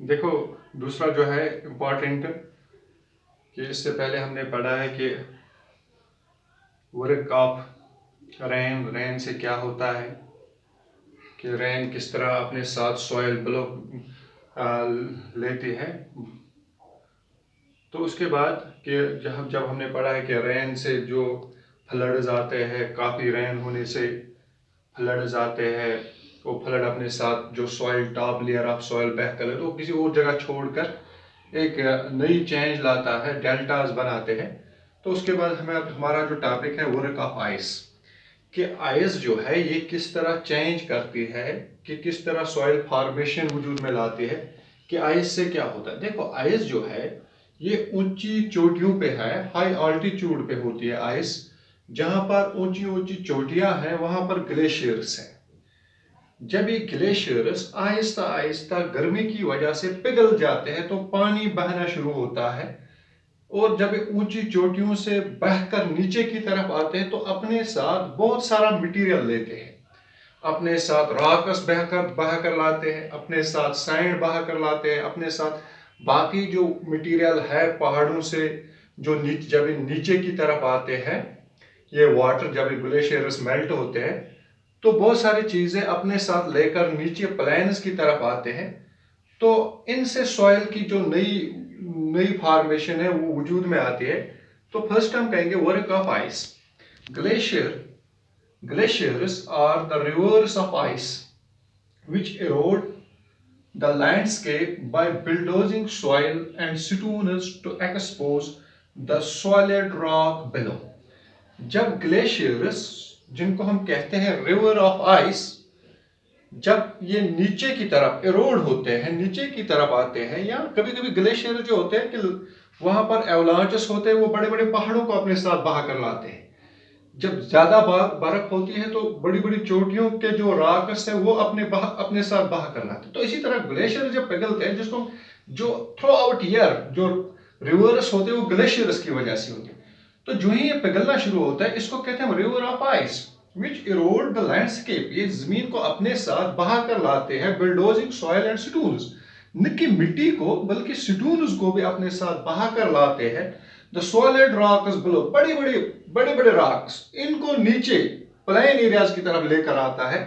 देखो, दूसरा जो है इम्पॉर्टेंट कि इससे पहले हमने पढ़ा है कि वर्क ऑफ रेन से क्या होता है, कि रेन किस तरह अपने साथ सॉइल ब्लॉक लेती है। तो उसके बाद कि जब हमने पढ़ा है कि रेन से जो फ्लड्स आते हैं, काफ़ी रेन होने से फ्लड्स आते हैं, वो फ्लड अपने साथ जो soil top layer of soil बह कर तो किसी और जगह छोड़कर एक नई चेंज लाता है, डेल्टाज बनाते हैं। तो उसके बाद हमें अब हमारा जो टॉपिक है वर्क ऑफ आइस, कि आइस जो है ये किस तरह चेंज करती है, कि किस तरह सॉइल फॉर्मेशन वजूद में लाती है, कि आइस से क्या होता है। देखो, आइस जो है ये ऊंची चोटियों पे है, हाई ऑल्टीट्यूड पे होती है आइस। जहां पर ऊंची ऊंची चोटियां हैं वहां पर ग्लेशियर्स हैं। जब ये ग्लेशियर्स आहिस्ता आहिस्ता गर्मी की वजह से पिघल जाते हैं तो पानी बहना शुरू होता है, और जब ये ऊंची चोटियों से बहकर नीचे की तरफ आते हैं तो अपने साथ बहुत सारा मटेरियल लेते हैं। अपने साथ रॉकस बहकर लाते हैं, अपने साथ सैंड बहकर लाते हैं, अपने साथ बाकी जो मटेरियल है पहाड़ों से, जो जब ये नीचे की तरफ आते हैं, ये वाटर जब ग्लेशियर्स मेल्ट होते हैं तो बहुत सारी चीजें अपने साथ लेकर नीचे प्लेन्स की तरफ आते हैं। तो इनसे सॉइल की जो नई नई फॉर्मेशन है वो वजूद में आती है। तो फर्स्ट हम कहेंगे work of ice. Glaciers are the rivers of ice which erode the landscape by bulldozing soil and stones to expose the solid rock below। जब ग्लेशियर्स, जिनको हम कहते हैं रिवर ऑफ आइस, जब ये नीचे की तरफ इरोड होते हैं, नीचे की तरफ आते हैं, या कभी कभी ग्लेशियर जो होते हैं कि वहां पर एवलांचेस होते हैं, वो बड़े बड़े पहाड़ों को अपने साथ बहा कर लाते हैं। जब ज्यादा बर्फ होती है तो बड़ी बड़ी चोटियों के जो रॉक्स है वो अपने साथ बहा कर लाते हैं। तो इसी तरह ग्लेशियर जब पिघलते हैं, जिसको जो थ्रू आउट ईयर जो रिवर्स होते हैं वो ग्लेशियर्स की वजह से होते हैं। तो जो ही ये पिघलना शुरू होता है इसको कहते हैं river of ice which Erode the landscape. ये जमीन को अपने साथ बहा कर लाते हैं, बिल्डोजिंग सॉइल एंड स्टून्स, न कि मिट्टी को बल्कि स्टून्स को भी अपने साथ बहा कर लाते हैं। द सॉलिड रॉक्स बिलो, बड़े बड़े रॉक्स, इनको नीचे प्लेन एरियाज की तरफ लेकर आता है।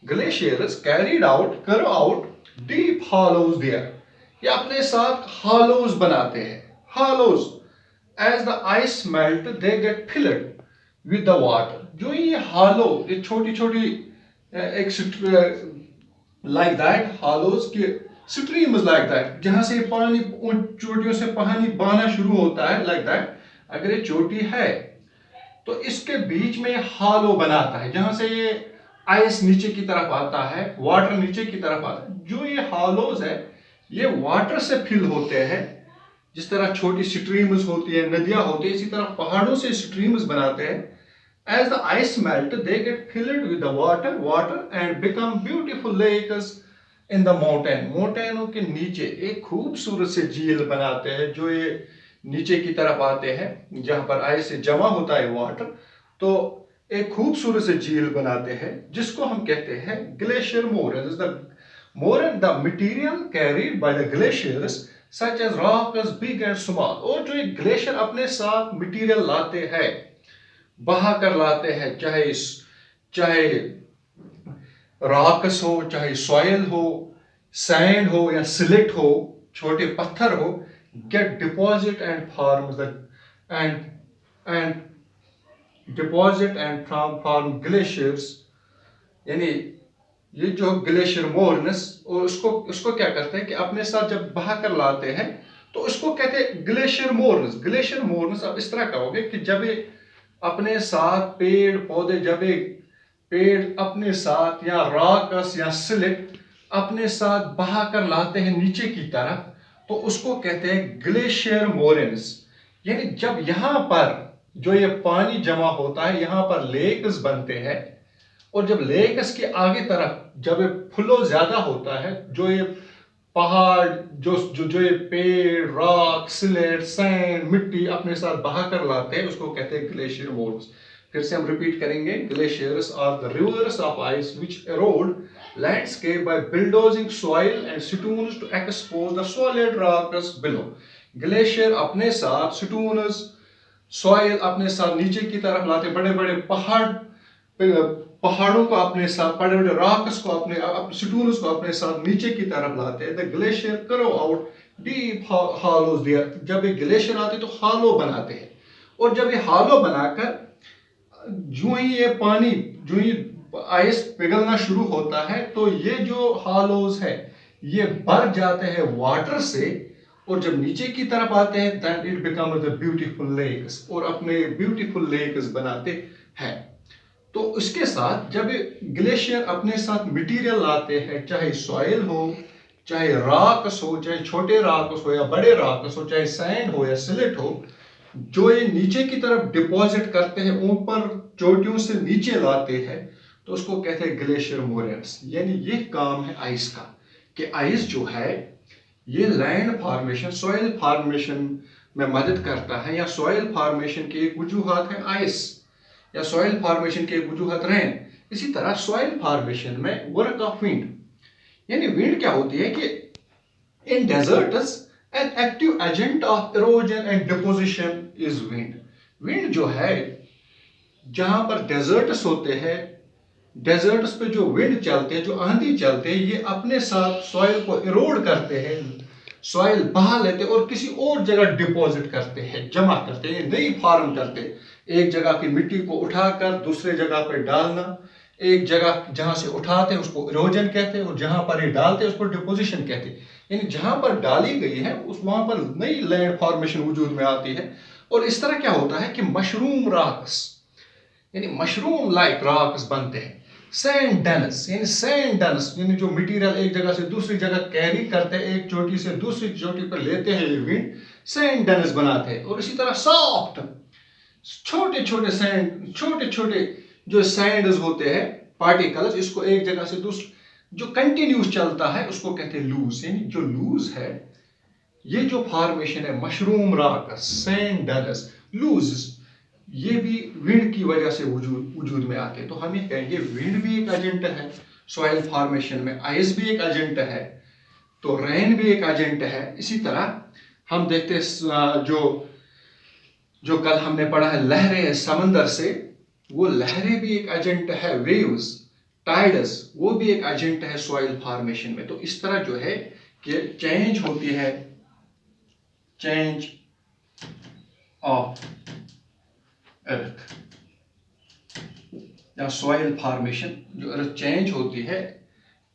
Glaciers carried out deep hollows there, ये अपने साथ हॉलोज बनाते हैं, hollows. As the ice melt they get filled with the water. जो ये हॉलो, ये छोटी छोटी एक लाइक दैट हॉलोज की स्ट्रीम्स लाइक दैट, जहां से पानी उन चोटियों से पानी बहना शुरू होता है लाइक दैट। अगर ये चोटी है तो इसके बीच में हॉलो बनाता है, जहां से ये आइस नीचे की तरफ आता है, वाटर नीचे की तरफ आता है। जो ये हॉलोज है ये वाटर से फिल होते हैं। जिस तरह छोटी स्ट्रीम्स होती है, नदियां होती है, इसी तरह पहाड़ों से स्ट्रीम्स बनाते हैं। As the ice melt, they get filled with the water and become beautiful lakes in the mountain। मोuntainों के नीचे एक खूबसूरत से झील बनाते हैं, जो ये नीचे की तरफ आते हैं, जहां पर आइस से जमा होता है वाटर। तो एक खूबसूरत से झील बनाते हैं जिसको हम कहते हैं glacier moraines. The material carried by the glaciers such as rocks big and small. और जो ये ग्लेशियर अपने साथ मटेरियल लाते हैं, बहा कर लाते हैं, चाहे चाहे रॉक्स हो, चाहे सॉइल हो, सैंड हो या सिलेट हो, छोटे पत्थर हो, get deposit and form and deposit and form glaciers. यानी ये जो ग्लेशियर मोरनेस, और उसको उसको क्या करते हैं कि अपने साथ जब बहा कर लाते हैं तो उसको कहते हैं ग्लेशियर मोरनेस। ग्लेशियर मोरनेस आप इस तरह कहोगे कि जब ये अपने साथ पेड़ पौधे, जब एक पेड़ अपने साथ या रॉक्स या सिलिट अपने साथ बहा कर लाते हैं नीचे की तरफ, तो उसको कहते हैं ग्लेशियर मोरेन्स। यानी जब यहां पर जो ये पानी जमा होता है, यहां पर लेक्स बनते हैं, और जब लेक्स के आगे तरफ जब ये फ्लो ज्यादा होता है, जो ये पहाड़, जो ये पेड़, रॉक, सिलेट, सैंड, मिट्टी अपने साथ बहा कर लाते हैं, उसको कहते हैं ग्लेशियर मोर्स। फिर से हम रिपीट करेंगे, glaciers are the rivers of ice which erode landscape by bulldozing soil and stones to expose the solid rocks below. Glacier अपने साथ स्टोन्स, सॉइल अपने साथ नीचे की तरफ लाते, बड़े बड़े पहाड़ों को अपने साथ, बड़े बड़े रॉक्स को अपने स्टोन्स को अपने साथ नीचे की तरफ लाते हैं. द ग्लेशियर करो आउट डीप हॉलोज देयर. जब ये ग्लेशियर आते तो हॉलो बनाते हैं, और जब ये हॉलो बनाकर जो ही ये पानी, जो ही आइस पिघलना शुरू होता है, तो ये जो हॉलोज है ये भर जाते हैं वाटर से, और जब नीचे की तरफ आते हैं then it becomes the beautiful lakes, और अपने ब्यूटीफुल लेक्स बनाते हैं. तो इसके साथ जब ग्लेशियर अपने साथ मटेरियल लाते हैं, चाहे सॉइल हो, चाहे रॉक्स हो, चाहे छोटे रॉक्स हो या बड़े रॉक्स हो, चाहे सैंड हो या सिलेट हो, जो ये नीचे की तरफ डिपॉजिट करते हैं, ऊपर चोटियों से नीचे लाते हैं, तो उसको कहते हैं ग्लेशियर मोरेन्स. यानी ये काम है आइस का, कि आइस जो है ये लैंड फॉर्मेशन, सॉइल फॉर्मेशन में मदद करता है, या सॉइल फॉर्मेशन के एक वजूहात है आइस, या सॉइल फॉर्मेशन के एक वजूहात रेन. इसी तरह सॉइल फॉर्मेशन में वर्क ऑफ विंड, यानी विंड क्या होती है कि इन desserts an active agent of erosion and deposition is wind. Wind जो है, जहां पर डेजर्ट्स होते हैं, डेजर्ट्स पे जो विंड चलते हैं, जो आंधी चलते हैं, ये अपने साथ सॉइल को इरोड करते हैं, सॉइल बहा लेते हैं और किसी और जगह डिपॉजिट करते हैं, जमा करते हैं, नई फार्म करते हैं. एक जगह की मिट्टी को उठाकर दूसरे जगह पर डालना, एक जगह जहां से उठाते हैं उसको इरोजन कहते हैं, और जहां पर ये डालते हैं उसको डिपोजिशन कहते हैं. यानी जहां पर डाली गई है उस वहां पर नई लैंड फॉर्मेशन वजूद में आती है. और इस तरह क्या होता है कि मशरूम रॉक्स, यानी मशरूम लाइक रॉक्स बनते हैं. सैंड डन्स, यानी सैंड डन्स, यानी जो मटेरियल एक जगह से दूसरी जगह कैरी करते हैं, एक चोटी से दूसरी चोटी पर लेते हैं, ये विंड सैंड डन्स बनाते हैं. और इसी तरह सॉफ्ट छोटे छोटे सैंड, छोटे छोटे जो सैंड्स होते हैं, पार्टिकल्स, इसको एक जगह से दूसरी जो कंटिन्यूस चलता है उसको कहते हैं लूज. यानी जो लूज है, ये जो फॉर्मेशन है मशरूम रॉक, सैंड डन्स, लूज, ये भी विंड की वजह से वजूद में आते हैं. तो हम ये कहेंगे विंड भी एक एजेंट है सॉइल फॉर्मेशन में, आइस भी एक एजेंट है, तो रेन भी एक एजेंट है. इसी तरह हम देखते हैं जो कल हमने पढ़ा है लहरें समंदर से, वो लहरें भी एक एजेंट है. वेव्स, टाइड्स, वो भी एक एजेंट है सॉइल फॉर्मेशन में. तो इस तरह जो है कि चेंज होती है, चेंज ऑफ अर्थ या सॉइल फॉर्मेशन, जो अर्थ चेंज होती है,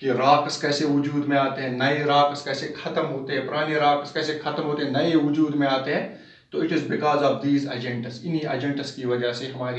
कि रॉक्स कैसे वजूद में आते हैं, नए रॉक्स कैसे खत्म होते हैं, पुराने रॉक्स कैसे खत्म होते हैं, नए वजूद में आते हैं. तो it is because of these agents, इन्हीं एजेंट्स की वजह से हमारी